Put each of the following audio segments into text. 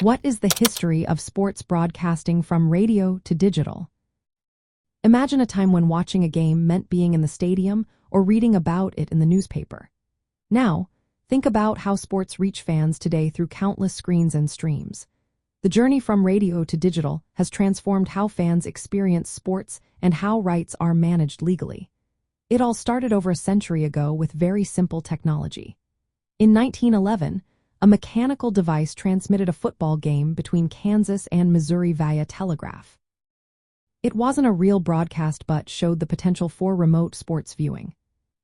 What is the history of sports broadcasting from radio to digital? Imagine a time when watching a game meant being in the stadium or reading about it in the newspaper. Now, think about how sports reach fans today through countless screens and streams. The journey from radio to digital has transformed how fans experience sports and how rights are managed legally. It all started over a century ago with very simple technology. In 1911, a mechanical device transmitted a football game between Kansas and Missouri via telegraph. It wasn't a real broadcast but showed the potential for remote sports viewing.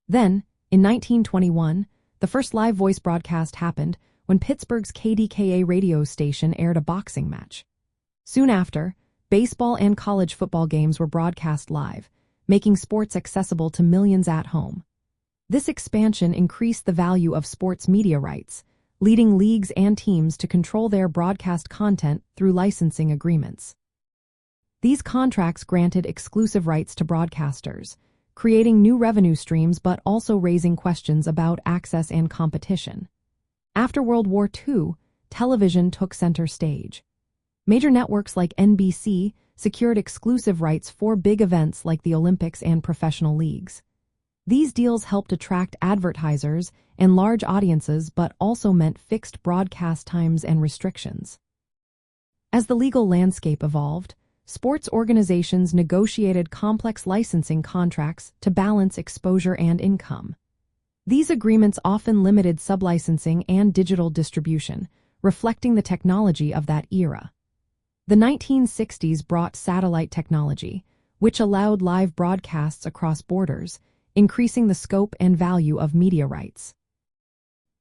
Then, in 1921, the first live voice broadcast happened when Pittsburgh's KDKA radio station aired a boxing match. Soon after, baseball and college football games were broadcast live, making sports accessible to millions at home. This expansion increased the value of sports media rights, leading leagues and teams to control their broadcast content through licensing agreements. These contracts granted exclusive rights to broadcasters, creating new revenue streams but also raising questions about access and competition. After World War II, television took center stage. Major networks like NBC secured exclusive rights for big events like the Olympics and professional leagues. These deals helped attract advertisers and large audiences but also meant fixed broadcast times and restrictions. As the legal landscape evolved, sports organizations negotiated complex licensing contracts to balance exposure and income. These agreements often limited sublicensing and digital distribution, reflecting the technology of that era. The 1960s brought satellite technology, which allowed live broadcasts across borders, increasing the scope and value of media rights.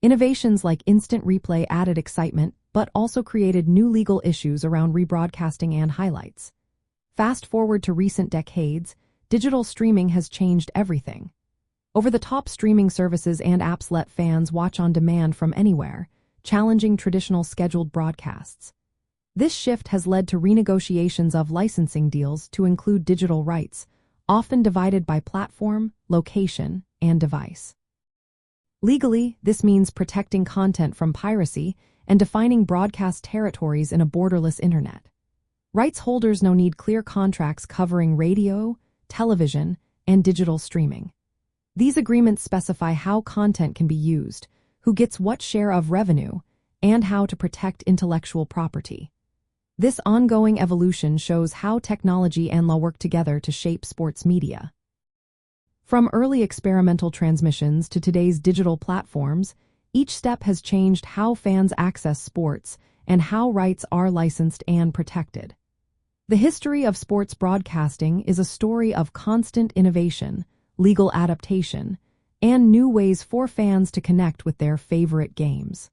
Innovations like instant replay added excitement but also created new legal issues around rebroadcasting and highlights. Fast forward to recent decades, digital streaming has changed everything. Over-the-top streaming services and apps let fans watch on demand from anywhere, challenging traditional scheduled broadcasts. This shift has led to renegotiations of licensing deals to include digital rights, often divided by platform, location, and device. Legally, this means protecting content from piracy and defining broadcast territories in a borderless internet. Rights holders now need clear contracts covering radio, television, and digital streaming. These agreements specify how content can be used, who gets what share of revenue, and how to protect intellectual property. This ongoing evolution shows how technology and law work together to shape sports media. From early experimental transmissions to today's digital platforms, each step has changed how fans access sports and how rights are licensed and protected. The history of sports broadcasting is a story of constant innovation, legal adaptation, and new ways for fans to connect with their favorite games.